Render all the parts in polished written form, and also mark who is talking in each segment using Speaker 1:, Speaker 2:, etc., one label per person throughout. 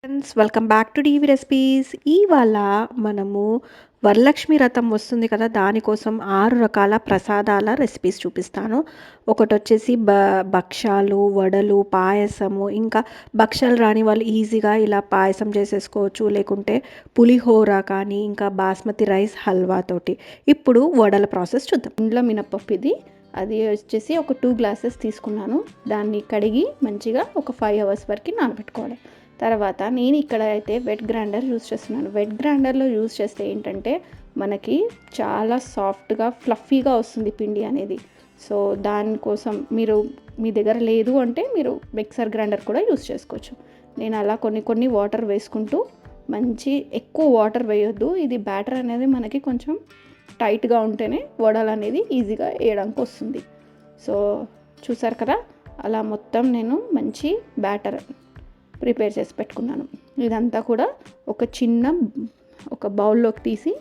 Speaker 1: Friends welcome back to DV recipes. ఇవాళ మనము వరలక్ష్మి వ్రతం వస్తుంది కదా, దానికోసం 6 రకాల ప్రసాదాల రెసిపీస్ చూపిస్తాను. ఒకటి వచ్చేసి భక్షాలు, వడలు, పాయసము. ఇంకా భక్షాలు రాని వాళ్ళు ఈజీగా ఇలా పాయసం చేసేసుకోవచ్చు, లేకుంటే పులిహోర కానీ, ఇంకా బాస్మతి రైస్ హల్వా తోటి. ఇప్పుడు వడల ప్రాసెస్ చూద్దాం. ఇంట్లో మినపప్పు ఇది, అది వచ్చేసి ఒక 2 గ్లాసెస్ తీసుకున్నాను. దాన్ని కడిగి మంచిగా ఒక 5 అవర్స్ వరకు నానబెట్టుకోవాలి. తర్వాత నేను ఇక్కడ అయితే వెట్ గ్రైండర్ యూస్ చేస్తున్నాను. వెట్ గ్రైండర్లో యూస్ చేస్తే ఏంటంటే మనకి చాలా సాఫ్ట్గా ఫ్లఫీగా వస్తుంది పిండి అనేది. సో దానికోసం మీ దగ్గర లేదు అంటే మీరు మిక్సర్ గ్రైండర్ కూడా యూస్ చేసుకోవచ్చు. నేను అలా కొన్ని వాటర్ వేసుకుంటూ, ఎక్కువ వాటర్ వేయొద్దు, ఇది బ్యాటర్ అనేది మనకి కొంచెం టైట్గా ఉంటేనే వడలు అనేది ఈజీగా వేయడానికి వస్తుంది. సో చూసారు కదా, అలా మొత్తం నేను మంచి బ్యాటర్ ప్రిపేర్ చేసి పెట్టుకున్నాను. ఇదంతా కూడా ఒక బౌల్లోకి తీసి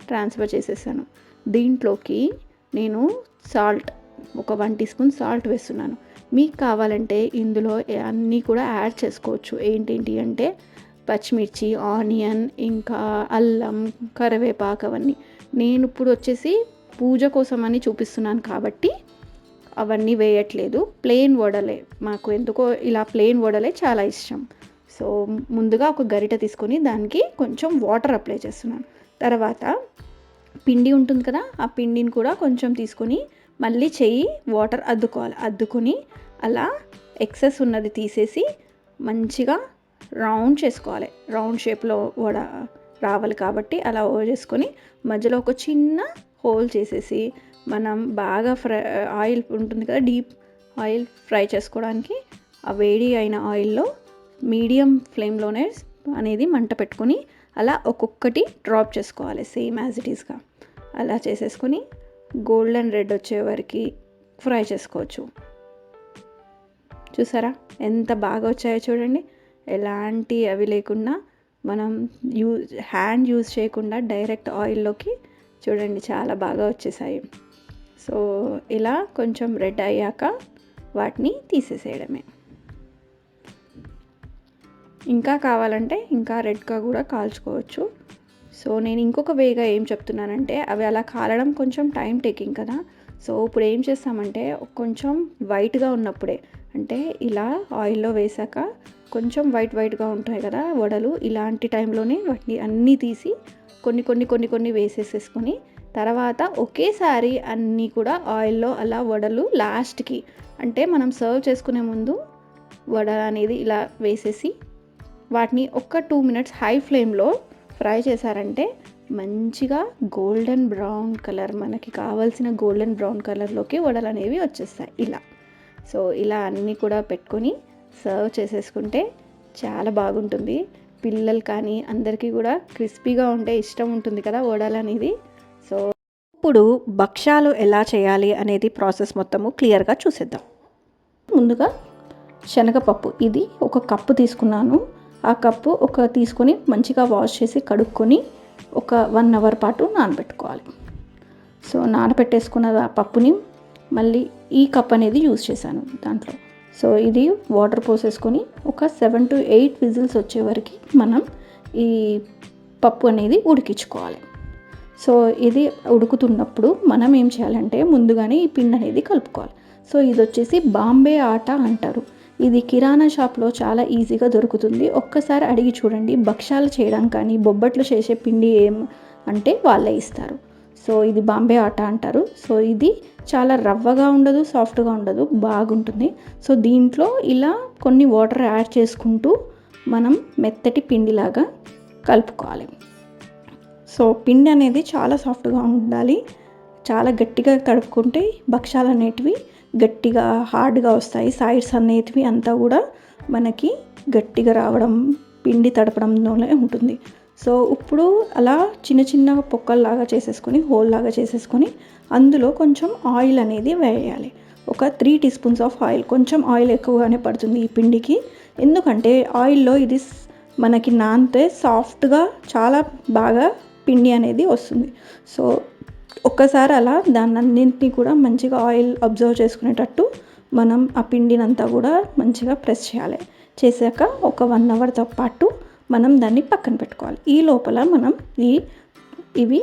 Speaker 1: ట్రాన్స్ఫర్ చేసేసాను. దీంట్లోకి నేను ఒక 1 టీ స్పూన్ సాల్ట్ వేస్తున్నాను. మీకు కావాలంటే ఇందులో అన్నీ కూడా యాడ్ చేసుకోవచ్చు. ఏంటి అంటే పచ్చిమిర్చి, ఆనియన్, ఇంకా అల్లం, కరివేపాకు, అవన్నీ. నేను ఇప్పుడు వచ్చేసి పూజ కోసం అని చూపిస్తున్నాను కాబట్టి అవన్నీ వేయట్లేదు. ప్లెయిన్ వడలే, మాకు ఎందుకో ఇలా ప్లెయిన్ వడలే చాలా ఇష్టం. సో ముందుగా ఒక గరిట తీసుకొని దానికి కొంచెం వాటర్ అప్లై చేస్తున్నాను. తర్వాత పిండి ఉంటుంది కదా, ఆ పిండిని కూడా కొంచెం తీసుకొని మళ్ళీ వాటర్ అద్దుకొని అలా ఎక్సెస్ ఉన్నది తీసేసి మంచిగా రౌండ్ చేసుకోవాలి. రౌండ్ షేప్లో వడ రావాలి కాబట్టి అలా చేసుకొని మధ్యలో ఒక చిన్న హోల్ చేసేసి మనం బాగా ఆయిల్ ఉంటుంది కదా, డీప్ ఆయిల్ ఫ్రై చేసుకోవడానికి ఆ వేడి అయిన ఆయిల్లో మీడియం ఫ్లేమ్లోనే అనేది మంట పెట్టుకొని అలా ఒక్కొక్కటి డ్రాప్ చేసుకోవాలి, సేమ్ యాజ్ ఇట్ ఈస్గా. అలా చేసేసుకొని గోల్డెన్ రెడ్ వచ్చే వరకు ఫ్రై చేసుకోవచ్చు. చూసారా ఎంత బాగా వచ్చాయో చూడండి. ఎలాంటి అవి లేకుండా మనం హ్యాండ్ యూజ్ చేయకుండా డైరెక్ట్ ఆయిల్లోకి చూడండి చాలా బాగా వచ్చేసాయి. సో ఇలా కొంచెం రెడ్ అయ్యాక వాటిని తీసేసేయడమే. ఇంకా కావాలంటే ఇంకా రెడ్గా కూడా కాల్చుకోవచ్చు. సో నేను ఇంకొక వేగా ఏం చెప్తున్నానంటే, అవి అలా కాలడం కొంచెం టైం టేకింగ్ కదా. సో ఇప్పుడు ఏం చేస్తామంటే కొంచెం వైట్గా ఉన్నప్పుడే, అంటే ఇలా ఆయిల్లో వేసాక కొంచెం వైట్గా ఉంటాయి కదా వడలు, ఇలాంటి టైంలోనే వాటిని అన్నీ తీసి కొన్ని వేసేసేసుకొని తర్వాత ఒకేసారి అన్నీ కూడా ఆయిల్లో అలా వడలు లాస్ట్కి, అంటే మనం సర్వ్ చేసుకునే ముందు వడ అనేది ఇలా వేసేసి వాటిని ఒక 2 మినిట్స్ హై ఫ్లేమ్లో ఫ్రై చేశారంటే మంచిగా గోల్డెన్ బ్రౌన్ కలర్, మనకి కావాల్సిన గోల్డెన్ బ్రౌన్ కలర్లోకి వడలు అనేవి వచ్చేస్తాయి ఇలా. సో ఇలా అన్నీ కూడా పెట్టుకొని సర్వ్ చేసేసుకుంటే చాలా బాగుంటుంది. పిల్లలు కానీ అందరికీ కూడా క్రిస్పీగా ఉంటే ఇష్టం ఉంటుంది కదా వడలు అనేది. సో ఇప్పుడు భక్షాలు ఎలా చేయాలి అనేది ప్రాసెస్ మొత్తము క్లియర్గా చూసేద్దాం. ముందుగా శనగపప్పు, ఇది ఒక కప్పు తీసుకున్నాను. ఆ కప్పు తీసుకొని మంచిగా వాష్ చేసి కడుక్కొని ఒక 1 అవర్ పాటు నానబెట్టుకోవాలి. సో నానబెట్టేసుకున్న ఆ పప్పుని మళ్ళీ ఈ కప్ అనేది యూజ్ చేశాను దాంట్లో. సో ఇది వాటర్ పోసేసుకొని ఒక 7 to 8 విజిల్స్ వచ్చే వరకు మనం ఈ పప్పు అనేది ఉడికించుకోవాలి. సో ఇది ఉడుకుతున్నప్పుడు మనం ఏం చేయాలంటే ముందుగానే ఈ పిండి అనేది కలుపుకోవాలి. సో ఇది వచ్చేసి బాంబే ఆటా అంటారు. ఇది కిరాణా షాప్లో చాలా ఈజీగా దొరుకుతుంది. ఒక్కసారి అడిగి చూడండి. భక్షాలు చేయడం కానీ బొబ్బట్లు చేసే పిండి అంటే వాళ్ళే ఇస్తారు. సో ఇది బాంబే ఆటా అంటారు. సో ఇది చాలా రవ్వగా ఉండదు, సాఫ్ట్గా ఉండదు, బాగుంటుంది. సో దీంట్లో ఇలా కొన్ని వాటర్ యాడ్ చేసుకుంటూ మనం మెత్తటి పిండిలాగా కలుపుకోవాలి. సో పిండి అనేది చాలా సాఫ్ట్గా ఉండాలి. చాలా గట్టిగా తడుపుకుంటే భక్షాలు అనేటివి గట్టిగా హార్డ్గా వస్తాయి. సైడ్స్ అనేటివి అంతా కూడా మనకి గట్టిగా రావడం పిండి తడపడంలోనే ఉంటుంది. సో ఇప్పుడు అలా చిన్న పొక్కల్లాగా చేసేసుకొని, హోల్ లాగా చేసేసుకొని అందులో కొంచెం ఆయిల్ అనేది వేయాలి. ఒక 3 టీ స్పూన్స్ ఆఫ్ ఆయిల్. కొంచెం ఆయిల్ ఎక్కువగానే పడుతుంది ఈ పిండికి, ఎందుకంటే ఆయిల్లో ఇది మనకి నానితే సాఫ్ట్గా చాలా బాగా పిండి అనేది వస్తుంది. సో ఒక్కసారి అలా దాన్ని అన్నింటినీ కూడా మంచిగా ఆయిల్ అబ్జర్వ్ చేసుకునేటట్టు మనం ఆ పిండినంతా కూడా మంచిగా ప్రెస్ చేయాలి. చేశాక ఒక 1 అవర్తో పాటు మనం దాన్ని పక్కన పెట్టుకోవాలి. ఈ లోపల మనం ఇవి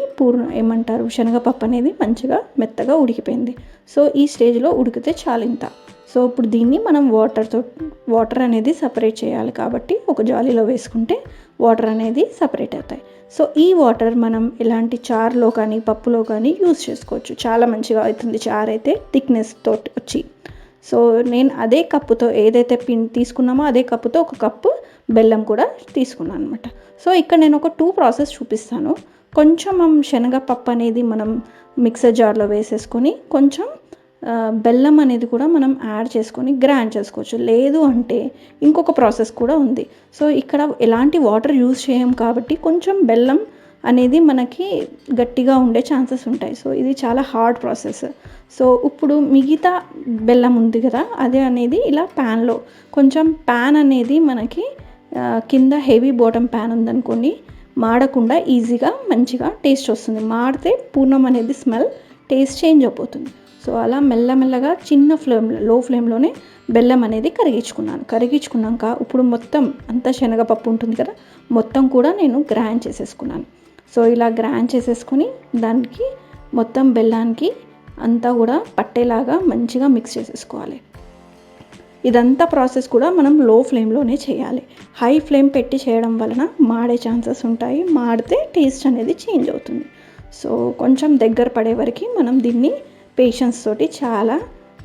Speaker 1: ఏమంటారు, శనగపప్పు అనేది మంచిగా మెత్తగా ఉడికిపోయింది. సో ఈ స్టేజ్లో ఉడికితే చాలు ఇంత. సో ఇప్పుడు దీన్ని మనం వాటర్ అనేది సపరేట్ చేయాలి కాబట్టి ఒక జాలీలో వేసుకుంటే వాటర్ అనేది సపరేట్ అవుతాయి. సో ఈ వాటర్ మనం ఎలాంటి చారులో కానీ పప్పులో కానీ యూజ్ చేసుకోవచ్చు. చాలా మంచిగా అవుతుంది చారు అయితే థిక్నెస్ తోటి వచ్చి. సో నేను అదే కప్పుతో ఏదైతే పిండి తీసుకున్నామో అదే కప్పుతో ఒక కప్పు బెల్లం కూడా తీసుకున్నాను అనమాట. సో ఇక్కడ నేను ఒక 2 ప్రాసెస్ చూపిస్తాను. కొంచెం శనగపప్పు అనేది మనం మిక్సర్ జార్లో వేసేసుకొని కొంచెం బెల్లం అనేది కూడా మనం యాడ్ చేసుకొని గ్రైండ్ చేసుకోవచ్చు. లేదు అంటే ఇంకొక ప్రాసెస్ కూడా ఉంది. సో ఇక్కడ ఎలాంటి వాటర్ యూజ్ చేయం కాబట్టి కొంచెం బెల్లం అనేది మనకి గట్టిగా ఉండే ఛాన్సెస్ ఉంటాయి. సో ఇది చాలా హార్డ్ ప్రాసెస్. సో ఇప్పుడు మిగతా బెల్లం ఉంది కదా, అదే అనేది ఇలా ప్యాన్లో కొంచెం ప్యాన్ అనేది మనకి కింద హెవీ బాటమ్ ప్యాన్ ఉందనుకోండి, మాడకుండా ఈజీగా మంచిగా టేస్ట్ వస్తుంది. మాడితే పూర్ణం అనేది స్మెల్ టేస్ట్ చేంజ్ అయిపోతుంది. సో అలా మెల్లమెల్లగా చిన్న ఫ్లేమ్లో లో ఫ్లేమ్లోనే బెల్లం అనేది కరిగించుకున్నాక ఇప్పుడు మొత్తం అంతా శనగపప్పు ఉంటుంది కదా, మొత్తం కూడా నేను గ్రైండ్ చేసేసుకున్నాను. సో ఇలా గ్రైండ్ చేసేసుకొని దానికి మొత్తం బెల్లానికి అంతా కూడా పట్టేలాగా మంచిగా మిక్స్ చేసేసుకోవాలి. ఇదంతా ప్రాసెస్ కూడా మనం లో ఫ్లేమ్లోనే చేయాలి. హై ఫ్లేమ్ పెట్టి చేయడం వలన మాడే ఛాన్సెస్ ఉంటాయి. మాడితే టేస్ట్ అనేది చేంజ్ అవుతుంది. సో కొంచెం దగ్గర పడే వరకు మనం దీన్ని పేషెన్స్ తోటి చాలా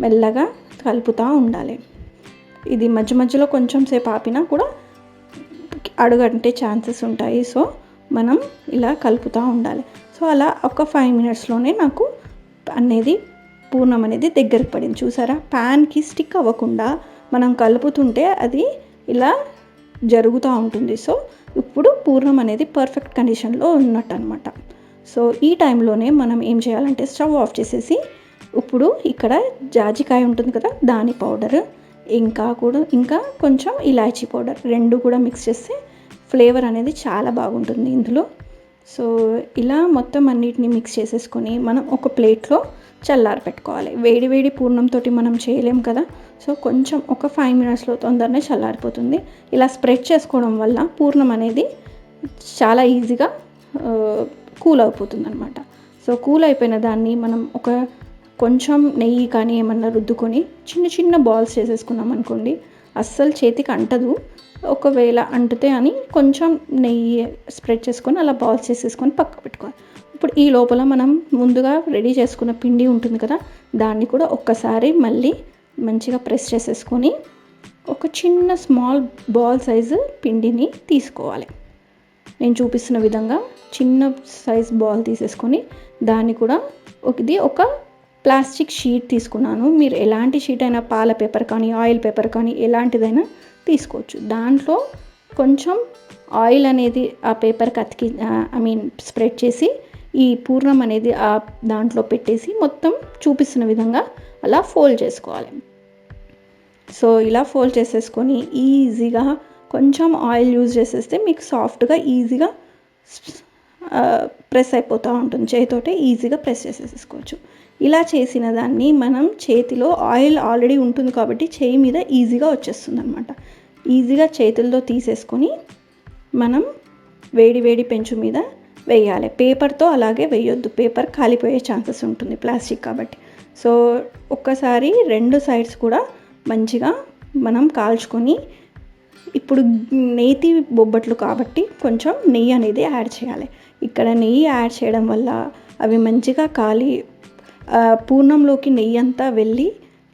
Speaker 1: మెల్లగా కలుపుతూ ఉండాలి. ఇది మధ్య మధ్యలో కొంచెం సేపు ఆపినా కూడా అడుగంటే ఛాన్సెస్ ఉంటాయి. సో మనం ఇలా కలుపుతూ ఉండాలి. సో అలా ఒక 5 మినిట్స్లోనే నాకు అనేది పూర్ణం అనేది దగ్గరికి పడింది. చూసారా, ప్యాన్కి స్టిక్ అవ్వకుండా మనం కలుపుతుంటే అది ఇలా జరుగుతూ ఉంటుంది. సో ఇప్పుడు పూర్ణం అనేది పర్ఫెక్ట్ కండిషన్లో ఉన్నట్టు అనమాట. సో ఈ టైంలోనే మనం ఏం చేయాలంటే స్టవ్ ఆఫ్ చేసేసి ఇప్పుడు ఇక్కడ జాజికాయ ఉంటుంది కదా, దాని పౌడర్ ఇంకా కొంచెం ఇలాచీ పౌడర్ 2 కూడా మిక్స్ చేస్తే ఫ్లేవర్ అనేది చాలా బాగుంటుంది ఇందులో. సో ఇలా మొత్తం అన్నిటిని మిక్స్ చేసేసుకొని మనం ఒక ప్లేట్లో చల్లారి పెట్టుకోవాలి. వేడి పూర్ణంతో మనం చేయలేం కదా, సో కొంచెం ఒక 5 మినిట్స్లో తొందరనే చల్లారిపోతుంది. ఇలా స్ప్రెడ్ చేసుకోవడం వల్ల పూర్ణం అనేది చాలా ఈజీగా కూల్ అయిపోతుంది అనమాట. సో కూల్ అయిపోయిన దాన్ని మనం ఒక కొంచెం నెయ్యి కానీ ఏమన్నా రుద్దుకొని చిన్న బాల్స్ చేసేసుకున్నాం అనుకోండి, అస్సలు చేతికి అంటదు. ఒకవేళ అంటుతే అని కొంచెం నెయ్యి స్ప్రెడ్ చేసుకొని అలా బాల్స్ చేసేసుకొని పక్కకు పెట్టుకోవాలి. ఇప్పుడు ఈ లోపల మనం ముందుగా రెడీ చేసుకున్న పిండి ఉంటుంది కదా, దాన్ని కూడా ఒక్కసారి మళ్ళీ మంచిగా ప్రెస్ చేసేసుకొని ఒక చిన్న స్మాల్ బాల్ సైజు పిండిని తీసుకోవాలి. నేను చూపిస్తున్న విధంగా చిన్న సైజ్ బాల్ తీసేసుకొని దాన్ని కూడా ఒక ప్లాస్టిక్ షీట్ తీసుకున్నాను. మీరు ఎలాంటి షీట్ అయినా, పాల పేపర్ కానీ ఆయిల్ పేపర్ కానీ ఎలాంటిదైనా తీసుకోవచ్చు. దాంట్లో కొంచెం ఆయిల్ అనేది ఆ పేపర్కి స్ప్రెడ్ చేసి ఈ పూర్ణం అనేది ఆ దాంట్లో పెట్టేసి మొత్తం చూపిస్తున్న విధంగా అలా ఫోల్డ్ చేసుకోవాలి. సో ఇలా ఫోల్డ్ చేసేసుకొని ఈజీగా కొంచెం ఆయిల్ యూజ్ చేసేస్తే మీకు సాఫ్ట్గా ఈజీగా ప్రెస్ అయిపోతూ ఉంటుంది. చేతితోటే ఈజీగా ప్రెస్ చేసేసుకోవచ్చు. ఇలా చేసిన దాన్ని మనం చేతిలో ఆయిల్ ఆల్రెడీ ఉంటుంది కాబట్టి చేయి మీద ఈజీగా వచ్చేస్తుంది అనమాట. ఈజీగా చేతులతో తీసేసుకొని మనం వేడి పెంచు మీద వేయాలి. పేపర్తో అలాగే వేయొద్దు, పేపర్ కాలిపోయే ఛాన్సెస్ ఉంటుంది ప్లాస్టిక్ కాబట్టి. సో ఒక్కసారి 2 సైడ్స్ కూడా మంచిగా మనం కాల్చుకొని, ఇప్పుడు నేతి బొబ్బట్లు కాబట్టి కొంచెం నెయ్యి అనేది యాడ్ చేయాలి. ఇక్కడ నెయ్యి యాడ్ చేయడం వల్ల అవి మంచిగా కాలి పూర్ణంలోకి నెయ్యి అంతా వెళ్ళి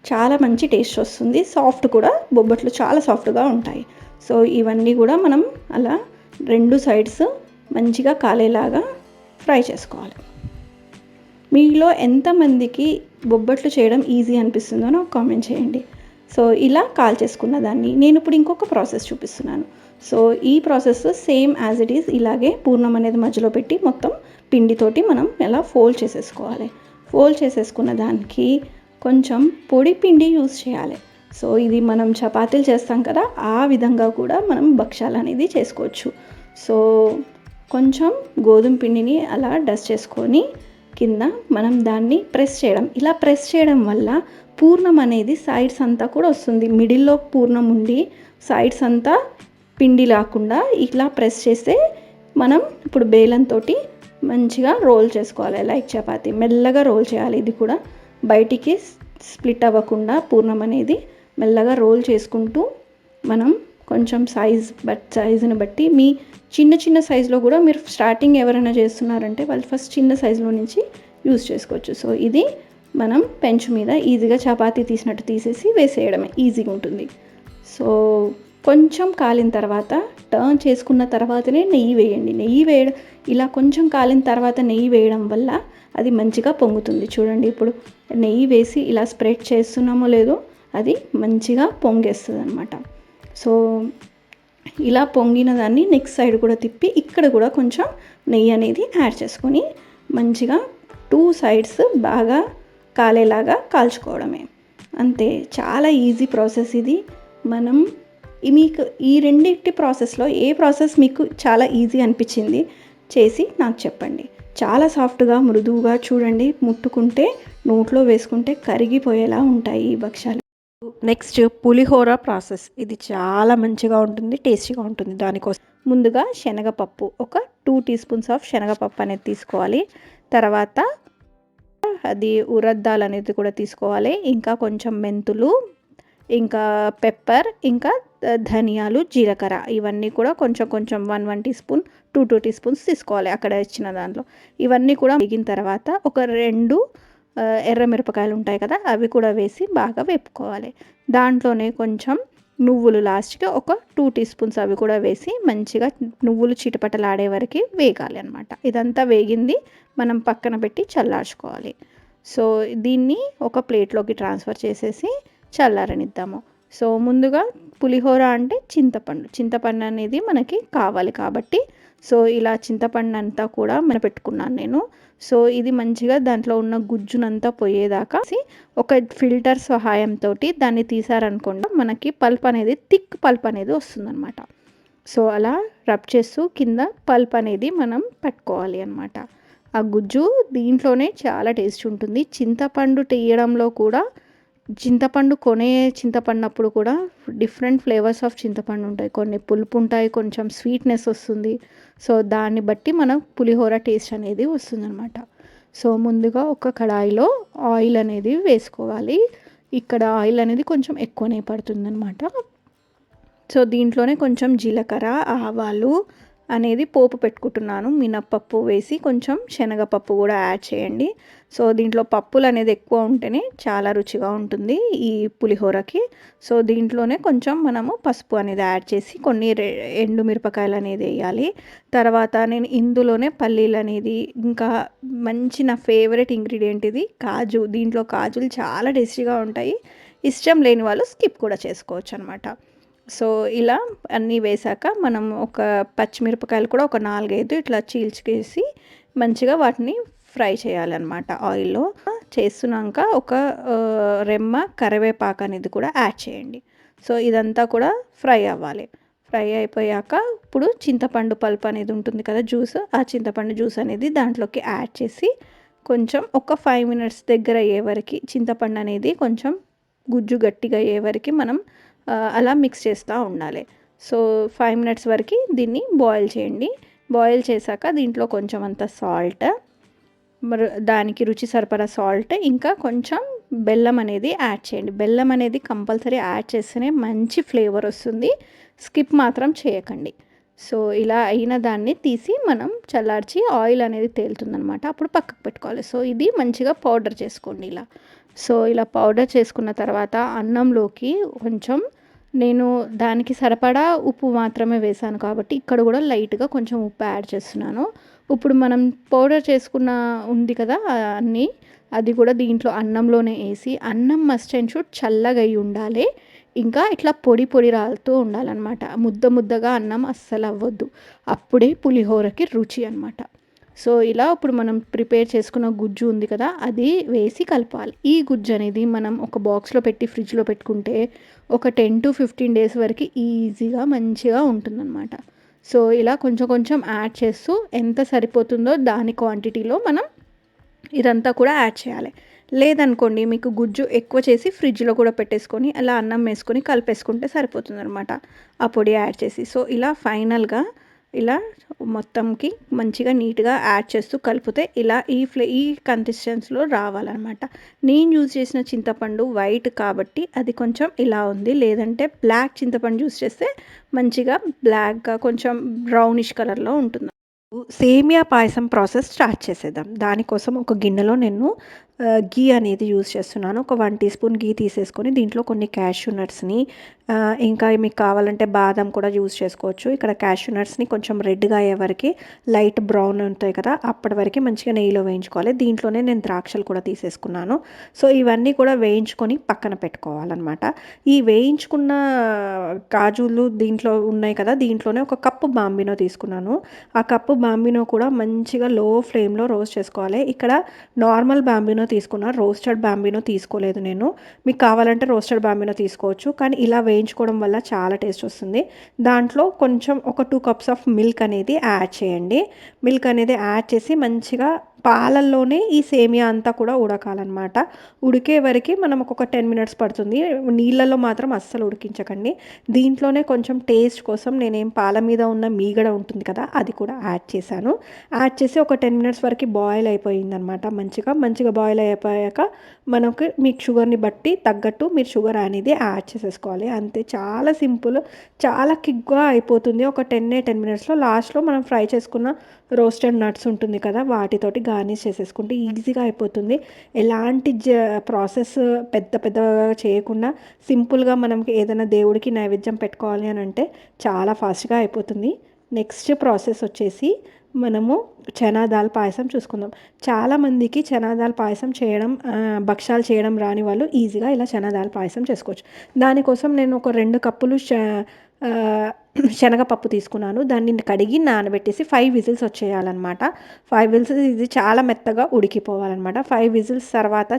Speaker 1: చాలా మంచి టేస్ట్ వస్తుంది. సాఫ్ట్ కూడా, బొబ్బట్లు చాలా సాఫ్ట్గా ఉంటాయి. సో ఇవన్నీ కూడా మనం అలా 2 సైడ్స్ మంచిగా కాలేలాగా ఫ్రై చేసుకోవాలి. మీలో ఎంతమందికి బొబ్బట్లు చేయడం ఈజీ అనిపిస్తుందో నాకు కామెంట్ చేయండి. సో ఇలా కాల్ చేసుకున్న దాన్ని నేను ఇప్పుడు ఇంకొక ప్రాసెస్ చూపిస్తున్నాను. సో ఈ process same as it is ఇలాగే పూర్ణం అనేది మధ్యలో పెట్టి మొత్తం పిండితోటి మనం ఎలా ఫోల్డ్ చేసేసుకోవాలి. ఫోల్డ్ చేసేసుకున్న దానికి కొంచెం పొడి పిండి యూజ్ చేయాలి. సో ఇది మనం చపాతీలు చేస్తాం కదా, ఆ విధంగా కూడా మనం భక్షాలు అనేది చేసుకోవచ్చు. సో కొంచెం గోధుమ పిండిని అలా డస్ట్ చేసుకొని కింద మనం దాన్ని ప్రెస్ చేయడం. ఇలా ప్రెస్ చేయడం వల్ల పూర్ణం అనేది సైడ్స్ అంతా కూడా వస్తుంది. మిడిల్లో పూర్ణం ఉండి సైడ్స్ అంతా పిండి లాకుండా ఇలా ప్రెస్ చేస్తే మనం ఇప్పుడు బేలన్తో మంచిగా రోల్ చేసుకోవాలి. లైక్ చపాతీ మెల్లగా రోల్ చేయాలి. ఇది కూడా బయటికి స్ప్లిట్ అవ్వకుండా పూర్ణం అనేది మెల్లగా రోల్ చేసుకుంటూ మనం కొంచెం సైజుని బట్టి మీ చిన్న చిన్న సైజులో కూడా మీరు స్టార్టింగ్ ఎవరైనా చేస్తున్నారంటే వాళ్ళు ఫస్ట్ చిన్న సైజులో నుంచి యూజ్ చేసుకోవచ్చు. సో ఇది మనం పెంచు మీద ఈజీగా చపాతీ తీసినట్టు తీసేసి వేసేయడమే ఈజీగా ఉంటుంది. సో కొంచెం కాలిన తర్వాత టర్న్ చేసుకున్న తర్వాతనే నెయ్యి వేయండి. నెయ్యి వేయడం ఇలా కొంచెం కాలిన తర్వాత నెయ్యి వేయడం వల్ల అది మంచిగా పొంగుతుంది. చూడండి ఇప్పుడు నెయ్యి వేసి ఇలా స్ప్రెడ్ చేస్తున్నామో లేదో అది మంచిగా పొంగేస్తుంది అనమాట. సో ఇలా పొంగిన దాన్ని నెక్స్ట్ సైడ్ కూడా తిప్పి ఇక్కడ కూడా కొంచెం నెయ్యి అనేది యాడ్ చేసుకొని మంచిగా 2 సైడ్స్ బాగా కాలేలాగా కాల్చుకోవడమే. అంతే, చాలా ఈజీ ప్రాసెస్ ఇది. మనం మీకు ఈ రెండింటి ప్రాసెస్లో ఏ ప్రాసెస్ మీకు చాలా ఈజీ అనిపించింది చేసి నాకు చెప్పండి. చాలా సాఫ్ట్గా మృదువుగా చూడండి, ముట్టుకుంటే నోట్లో వేసుకుంటే కరిగిపోయేలా ఉంటాయి ఈ భక్షాలు. నెక్స్ట్ పులిహోర ప్రాసెస్. ఇది చాలా మంచిగా ఉంటుంది, టేస్టీగా ఉంటుంది. దానికోసం ముందుగా శనగపప్పు ఒక 2 టీ స్పూన్స్ ఆఫ్ శనగపప్పు అనేది తీసుకోవాలి. తర్వాత అది ఉరద్దాలు అనేది కూడా తీసుకోవాలి. ఇంకా కొంచెం మెంతులు, ఇంకా పెప్పర్, ఇంకా ధనియాలు, జీలకర్ర ఇవన్నీ కూడా కొంచెం కొంచెం 1 టీ స్పూన్ 2 టీ స్పూన్స్ తీసుకోవాలి అక్కడ ఇచ్చిన దాంట్లో. ఇవన్నీ కూడా వేగిన తర్వాత ఒక 2 ఎర్రమిరపకాయలు ఉంటాయి కదా, అవి కూడా వేసి బాగా వేపుకోవాలి. దాంట్లోనే కొంచెం నువ్వులు లాస్ట్కి ఒక 2 టీ స్పూన్స్ అవి కూడా వేసి మంచిగా నువ్వులు చిటపటలాడే వరకు వేగాలి అనమాట. ఇదంతా వేగింది మనం పక్కన పెట్టి చల్లార్చుకోవాలి. సో దీన్ని ఒక ప్లేట్లోకి ట్రాన్స్ఫర్ చేసేసి చల్లారనిద్దాము. సో ముందుగా పులిహోర అంటే చింతపండు అనేది మనకి కావాలి కాబట్టి సో ఇలా చింతపండు అంతా కూడా పెట్టుకున్నాను నేను. సో ఇది మంచిగా దాంట్లో ఉన్న గుజ్జునంతా పోయేదాకా ఒక ఫిల్టర్ సహాయంతో దాన్ని తీసారనుకోండి మనకి పల్ప్ అనేది థిక్ పల్ప్ అనేది వస్తుందన్నమాట. సో అలా రబ్ చేస్తూ కింద పల్ప్ అనేది మనం పెట్టుకోవాలి అనమాట. ఆ గుజ్జు దీంట్లోనే చాలా టేస్ట్ ఉంటుంది. చింతపండు తీయడంలో కూడా చింతపండు అప్పుడు కూడా డిఫరెంట్ ఫ్లేవర్స్ ఆఫ్ చింతపండు ఉంటాయి. కొన్ని పులుపు ఉంటాయి, కొంచెం స్వీట్నెస్ వస్తుంది. సో దాన్ని బట్టి మన పులిహోర టేస్ట్ అనేది వస్తుందన్నమాట. సో ముందుగా ఒక కడాయిలో ఆయిల్ అనేది వేసుకోవాలి. ఇక్కడ ఆయిల్ అనేది కొంచెం ఎక్కువనే పడుతుందన్నమాట. సో దీంట్లోనే కొంచెం జీలకర్ర, ఆవాలు అనేది పోపు పెట్టుకుంటున్నాను. మినప్పప్పు వేసి కొంచెం శనగపప్పు కూడా యాడ్ చేయండి. సో దీంట్లో పప్పులు అనేది ఎక్కువ ఉంటేనే చాలా రుచిగా ఉంటుంది ఈ పులిహోరకి. సో దీంట్లోనే కొంచెం మనము పసుపు అనేది యాడ్ చేసి కొన్ని ఎండు మిరపకాయలు అనేది వేయాలి. తర్వాత నేను ఇందులోనే పల్లీలు అనేది, ఇంకా మంచి నా ఫేవరెట్ ఇంగ్రీడియంట్ ఇది కాజు. దీంట్లో కాజులు చాలా టేస్టీగా ఉంటాయి. ఇష్టం లేని వాళ్ళు స్కిప్ కూడా చేసుకోవచ్చు అనమాట. సో ఇలా అన్నీ వేసాక మనం ఒక పచ్చిమిరపకాయలు కూడా ఒక 4-5 ఇట్లా చీల్చేసి మంచిగా వాటిని ఫ్రై చేయాలన్నమాట ఆయిల్లో. చేస్తున్నాక ఒక రెమ్మ కరివేపాకు అనేది కూడా యాడ్ చేయండి. సో ఇదంతా కూడా ఫ్రై అవ్వాలి. ఫ్రై అయిపోయాక ఇప్పుడు చింతపండు పల్ప్ అనేది ఉంటుంది కదా, జ్యూస్, ఆ చింతపండు జ్యూస్ అనేది దాంట్లోకి యాడ్ చేసి కొంచెం ఒక 5 మినిట్స్ దగ్గర అయ్యే వరకు చింతపండు అనేది కొంచెం గుజ్జు గట్టిగా అయ్యే వరకు మనం అలా మిక్స్ చేస్తూ ఉండాలి. సో 5 మినిట్స్ వరకు దీన్ని బాయిల్ చేయండి. బాయిల్ చేశాక దీంట్లో కొంచెం అంత సాల్ట్, దానికి రుచి సరిపడా సాల్ట్, ఇంకా కొంచెం బెల్లం అనేది యాడ్ చేయండి. బెల్లం అనేది కంపల్సరీ యాడ్ చేస్తేనే మంచి ఫ్లేవర్ వస్తుంది. స్కిప్ మాత్రం చేయకండి. సో ఇలా అయిన దాన్ని తీసి మనం చల్లార్చి ఆయిల్ అనేది తేలుతుందనమాట, అప్పుడు పక్కకు పెట్టుకోవాలి. సో ఇది మంచిగా పౌడర్ చేసుకోండి ఇలా. సో ఇలా పౌడర్ చేసుకున్న తర్వాత అన్నంలోకి కొంచెం నేను దానికి సరిపడా ఉప్పు మాత్రమే వేసాను కాబట్టి ఇక్కడ కూడా లైట్గా కొంచెం ఉప్పు యాడ్ చేస్తున్నాను. ఇప్పుడు మనం పౌడర్ చేసుకున్న ఉంది కదా అన్నీ, అది కూడా దీంట్లో అన్నంలోనే వేసి, అన్నం మస్ట్ అండ్ షుడ్ చల్లగా అయి ఉండాలి. ఇంకా ఇట్లా పొడి రాలుతూ ఉండాలన్నమాట. ముద్దగా అన్నం అస్సలు అవ్వద్దు. అప్పుడే పులిహోరకి రుచి అనమాట. సో ఇలా ఇప్పుడు మనం ప్రిపేర్ చేసుకున్న గుజ్జు ఉంది కదా, అది వేసి కలపాలి. ఈ గుజ్జు అనేది మనం ఒక బాక్స్లో పెట్టి ఫ్రిడ్జ్లో పెట్టుకుంటే ఒక 10 to 15 డేస్ వరకు ఈజీగా మంచిగా ఉంటుందన్నమాట. సో ఇలా కొంచెం కొంచెం యాడ్ చేస్తూ ఎంత సరిపోతుందో దాని క్వాంటిటీలో మనం ఇదంతా కూడా యాడ్ చేయాలి. లేదనుకోండి మీకు గుజ్జు ఎక్కువ చేసి ఫ్రిడ్జ్‌లో కూడా పెట్టేసుకొని అలా అన్నం వేసుకొని కలిపేసుకుంటే సరిపోతుందనమాట. ఆ పొడి యాడ్ చేసి. సో, ఇలా ఫైనల్‌గా ఇలా మొత్తంకి మంచిగా నీట్‌గా యాడ్ చేస్తూ కలిపితే ఇలా ఈ కన్సిస్టెన్సీలో రావాలనమాట. నేను యూజ్ చేసిన చింతపండు వైట్ కాబట్టి అది కొంచెం ఇలా ఉంది. లేదంటే బ్లాక్ చింతపండు యూజ్ చేస్తే మంచిగా బ్లాక్‌గా కొంచెం బ్రౌనిష్ కలర్‌లో ఉంటుంది. సేమియా పాయసం ప్రాసెస్ స్టార్ట్ చేసేద్దాం. దానికోసం ఒక గిన్నెలో నేను ఘీ అనేది యూజ్ చేస్తున్నాను. ఒక 1 టీ స్పూన్ ఘీ తీసేసుకొని దీంట్లో కొన్ని క్యాష్యూ నట్స్‌ని ఇంకా మీకు కావాలంటే బాదం కూడా యూజ్ చేసుకోవచ్చు. ఇక్కడ క్యాష్యూ నట్స్‌ని కొంచెం రెడ్‌గా అయ్యే వరకి లైట్ బ్రౌన్ ఉంటాయి కదా! అప్పటి వరకు మంచిగా నెయ్యిలో వేయించుకోవాలి. దీంట్లోనే నేను ద్రాక్షలు కూడా తీసేసుకున్నాను. సో, ఇవన్నీ కూడా వేయించుకొని పక్కన పెట్టుకోవాలనమాట. ఈ వేయించుకున్న కాజులు దీంట్లో ఉన్నాయి కదా! దీంట్లోనే ఒక కప్పు బాంబినో తీసుకున్నాను. ఆ కప్పు బాంబినో కూడా మంచిగా లో ఫ్లేమ్‌లో రోస్ట్ చేసుకోవాలి. ఇక్కడ నార్మల్ బాంబినో తీసుకున్నా. రోస్టెడ్ బాంబినో తీసుకోలేదు నేను. మీకు కావాలంటే రోస్టెడ్ బాంబినో తీసుకోవచ్చు. కానీ ఇలా వేయించుకోవడం వల్ల చాలా టేస్ట్ వస్తుంది. దాంట్లో కొంచెం ఒక 2 కప్స్ ఆఫ్ మిల్క్ అనేది యాడ్ చేయండి. మిల్క్ అనేది యాడ్ చేసి మంచిగా పాలల్లోనే ఈ సేమియా అంతా కూడా ఉడకాలనమాట. ఉడికే వరకి మనం ఒక 10 మినిట్స్ పడుతుంది. నీళ్ళల్లో మాత్రం అస్సలు ఉడికించకండి. దీంట్లోనే కొంచెం టేస్ట్ కోసం నేనేం పాల మీద ఉన్న మీగడ ఉంటుంది కదా! అది కూడా యాడ్ చేశాను. యాడ్ చేసి ఒక 10 మినిట్స్ వరకు బాయిల్ అయిపోయిందనమాట మంచిగా బాయిల్ అయిపోయాక మనకి మీకు షుగర్‌ని బట్టి తగ్గట్టు మీరు షుగర్ అనేది యాడ్ చేసేసుకోవాలి. అంతే చాలా సింపుల్. చాలా క్విక్‌గా అయిపోతుంది. ఒక 10 మినిట్స్‌లో లాస్ట్‌లో మనం ఫ్రై చేసుకున్న రోస్టెడ్ నట్స్ ఉంటుంది కదా! వాటితోటి గార్నిష్ చేసేసుకుంటే ఈజీగా అయిపోతుంది. ఎలాంటి ప్రాసెస్ పెద్దగా చేయకుండా సింపుల్‌గా మనకి ఏదైనా దేవుడికి నైవేద్యం పెట్టుకోవాలి అని అంటే చాలా ఫాస్ట్‌గా అయిపోతుంది. నెక్స్ట్ ప్రాసెస్ వచ్చేసి మనము చనా దాల్ పాయసం చూసుకుందాం. చాలామందికి చనా దాల్ పాయసం చేయడం భక్షాలు చేయడం రాని వాళ్ళు ఈజీగా ఇలా చనా దాల్ పాయసం చేసుకోవచ్చు. దానికోసం నేను ఒక 2 కప్పులు ఆహ్, శనగపప్పు తీసుకున్నాను. దాన్ని కడిగి నానబెట్టేసి 5 విజిల్స్ వచ్చేయాలనమాట. 5 విజిల్స్ ఇది చాలా మెత్తగా ఉడికిపోవాలనమాట. 5 విజిల్స్ తర్వాత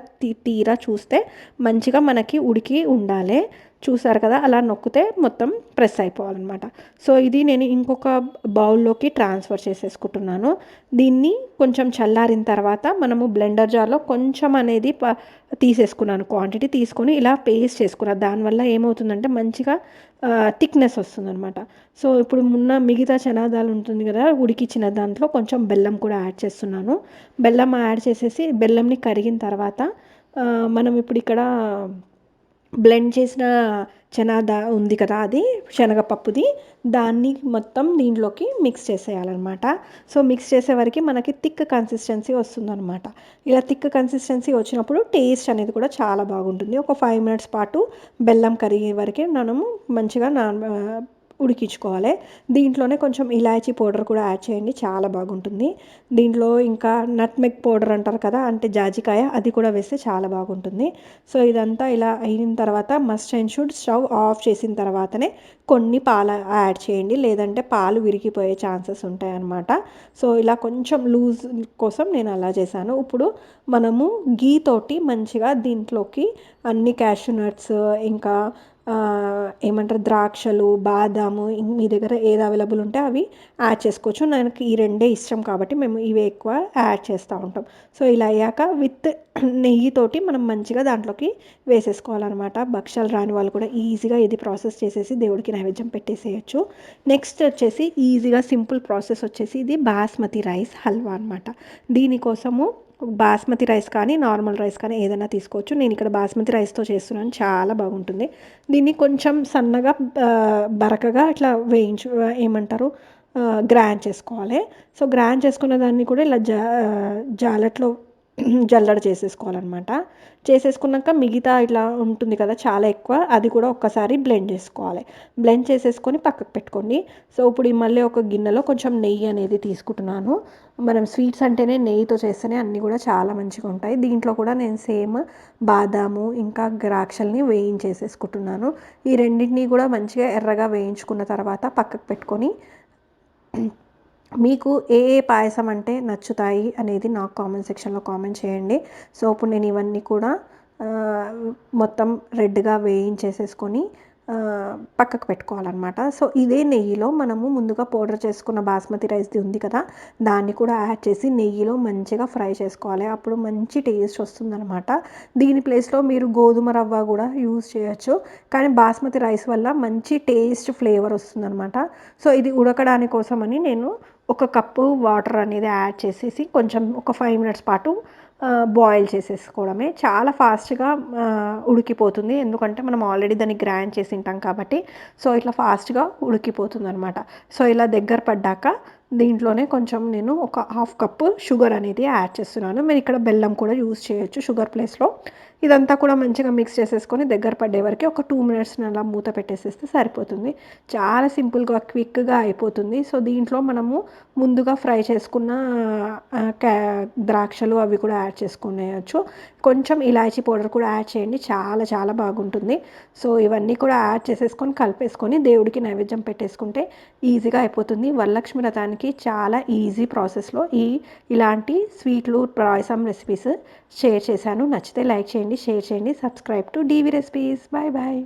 Speaker 1: తీరా చూస్తే మంచిగా మనకి ఉడికి ఉండాలి. చూసారు కదా! అలా నొక్కితే మొత్తం ప్రెస్ అయిపోవాలనమాట. సో, ఇది నేను ఇంకొక బౌల్‌లోకి ట్రాన్స్‌ఫర్ చేసేసుకుంటున్నాను. దీన్ని కొంచెం చల్లారిన తర్వాత మనము బ్లెండర్ జార్‌లో కొంచెం అనేది తీసేసుకున్నాను క్వాంటిటీ తీసుకొని ఇలా పేస్ట్ చేసుకున్నాను. దానివల్ల ఏమవుతుందంటే మంచిగా థిక్‌నెస్ వస్తుందనమాట. సో, ఇప్పుడు మిగతా చనా దాల్ ఉంటుంది కదా! ఉడికిచ్చిన దాంట్లో కొంచెం బెల్లం కూడా యాడ్ చేస్తున్నాను. బెల్లం యాడ్ చేసేసి బెల్లంని కరిగిన తర్వాత మనం ఇప్పుడు ఇక్కడ బ్లెండ్ చేసిన ఉంది కదా! అది శనగపప్పుది. దాన్ని మొత్తం దీంట్లోకి మిక్స్ చేసేయాలనమాట. సో, మిక్స్ చేసే వరకి మనకి థిక్ కన్సిస్టెన్సీ వస్తుందనమాట. ఇలా థిక్ కన్సిస్టెన్సీ వచ్చినప్పుడు టేస్ట్ అనేది కూడా చాలా బాగుంటుంది. ఒక 5 మినిట్స్ పాటు బెల్లం కరిగే వరకే మనము మంచిగా ఉడికించుకోవాలి. దీంట్లోనే కొంచెం ఇలాచీ పౌడర్ కూడా యాడ్ చేయండి. చాలా బాగుంటుంది. దీంట్లో ఇంకా నట్‌మెగ్ పౌడర్ అంటారు కదా! అంటే జాజికాయ అది కూడా వేస్తే చాలా బాగుంటుంది. సో, ఇదంతా ఇలా అయిన తర్వాత must and should stove off చేసిన తర్వాతనే కొన్ని పాలు యాడ్ చేయండి. లేదంటే పాలు విరిగిపోయే ఛాన్సెస్ ఉంటాయన్నమాట. సో, ఇలా కొంచెం లూజ్ కోసం నేను అలా చేశాను. ఇప్పుడు మనము ఘీ తోటి మంచిగా దీంట్లోకి అన్ని క్యాష్యూ నట్స్ ఇంకా ఏమంటారు ద్రాక్షలు, బాదాము మీ దగ్గర ఏది అవైలబుల్ ఉంటే అవి యాడ్ చేసుకోవచ్చు. నాకు ఈ రెండే ఇష్టం కాబట్టి మేము ఇవే ఎక్కువ యాడ్ చేస్తూ ఉంటాం. సో, ఇలా అయ్యాక విత్ నెయ్యితోటి మనం మంచిగా దాంట్లోకి వేసేసుకోవాలనమాట. భక్షాలు రాని వాళ్ళు కూడా ఈజీగా ఇది ప్రాసెస్ చేసేసి దేవుడికి నైవేద్యం పెట్టేసేయచ్చు. నెక్స్ట్ వచ్చేసి ఈజీగా సింపుల్ ప్రాసెస్ వచ్చేసి ఇది బాస్మతి రైస్ హల్వా అనమాట. దీనికోసము బాస్మతి రైస్ కానీ, నార్మల్ రైస్ కానీ ఏదైనా తీసుకోవచ్చు. నేను ఇక్కడ బాస్మతి రైస్‌తో చేస్తున్నాను. చాలా బాగుంటుంది. దీన్ని కొంచెం సన్నగా బరకగా ఇట్లా ఏమంటారు గ్రైండ్ చేసుకోవాలి. సో, గ్రైండ్ చేసుకున్న దాన్ని కూడా ఇలా జాలట్లో జల్లెడ చేసేసుకోవాలనమాట. చేసేసుకున్నాక మిగతా ఇట్లా ఉంటుంది కదా! చాలా ఎక్కువ అది కూడా ఒక్కసారి బ్లెండ్ చేసుకోవాలి. బ్లెండ్ చేసేసుకొని పక్కకు పెట్టుకోండి. సో, ఇప్పుడు మళ్ళీ ఒక గిన్నెలో కొంచెం నెయ్యి అనేది తీసుకుంటున్నాను. మనం స్వీట్స్ అంటేనే నెయ్యితో చేస్తేనే అన్నీ కూడా చాలా మంచిగా ఉంటాయి. దీంట్లో కూడా నేను సేమ్ బాదాము ఇంకా ద్రాక్షల్ని వేయించేసేసుకుంటున్నాను. ఈ రెండింటిని కూడా మంచిగా ఎర్రగా వేయించుకున్న తర్వాత పక్కకు పెట్టుకొని మీకు ఏ పాయసం అంటే నచ్చుతాయి అనేది నాకు కామెంట్ సెక్షన్లో కామెంట్ చేయండి. సో, ఇప్పుడు నేను ఇవన్నీ కూడా మొత్తం రెడ్‌గా వేయించేసేసుకొని
Speaker 2: పక్కకు పెట్టుకోవాలన్నమాట. సో, ఇదే నెయ్యిలో మనము ముందుగా పౌడర్ చేసుకున్న బాస్మతి రైస్‌ది ఉంది కదా! దాన్ని కూడా యాడ్ చేసి నెయ్యిలో మంచిగా ఫ్రై చేసుకోవాలి. అప్పుడు మంచి టేస్ట్ వస్తుందనమాట. దీని ప్లేస్‌లో మీరు గోధుమ రవ్వ గూడా యూజ్ చేయొచ్చు. కానీ బాస్మతి రైస్ వల్ల మంచి టేస్ట్, ఫ్లేవర్ వస్తుందనమాట. సో, ఇది ఉడకడాని కోసమని నేను ఒక కప్పు వాటర్ అనేది యాడ్ చేసేసి కొంచెం ఒక 5 మినిట్స్ పాటు బాయిల్ చేసేసుకోవడమే. చాలా ఫాస్ట్‌గా ఉడికిపోతుంది. ఎందుకంటే మనం ఆల్రెడీ దాన్ని గ్రైండ్ చేసింటాం కాబట్టి. సో, ఇట్లా ఫాస్ట్‌గా ఉడికిపోతుందనమాట. సో, ఇలా దగ్గర పడ్డాక దీంట్లోనే కొంచెం నేను ఒక హాఫ్ కప్పు షుగర్ అనేది యాడ్ చేస్తున్నాను. మీరు ఇక్కడ బెల్లం కూడా యూజ్ చేయొచ్చు షుగర్ ప్లేస్‌లో. ఇదంతా కూడా మంచిగా మిక్స్ చేసేసుకొని దగ్గర పడ్డే వరకి ఒక 2 మినిట్స్‌ని అలా మూత పెట్టేసేస్తే సరిపోతుంది. చాలా సింపుల్‌గా, క్విక్‌గా అయిపోతుంది. సో, దీంట్లో మనము ముందుగా ఫ్రై చేసుకున్న ద్రాక్షలు అవి కూడా యాడ్ చేసుకునేయొచ్చు. కొంచెం ఇలాచీ పౌడర్ కూడా యాడ్ చేయండి. చాలా చాలా బాగుంటుంది. సో, ఇవన్నీ కూడా యాడ్ చేసేసుకొని కలిపేసుకొని దేవుడికి నైవేద్యం పెట్టేసుకుంటే ఈజీగా అయిపోతుంది. వరలక్ష్మి వ్రతానికి చాలా ఈజీ ప్రాసెస్‌లో ఇలాంటి స్వీట్లు, పాయసం రెసిపీస్ షేర్ చేశాను. నచ్చితే లైక్ చేయండి, షేర్ చేయండి. Subscribe to DV recipes. Bye bye.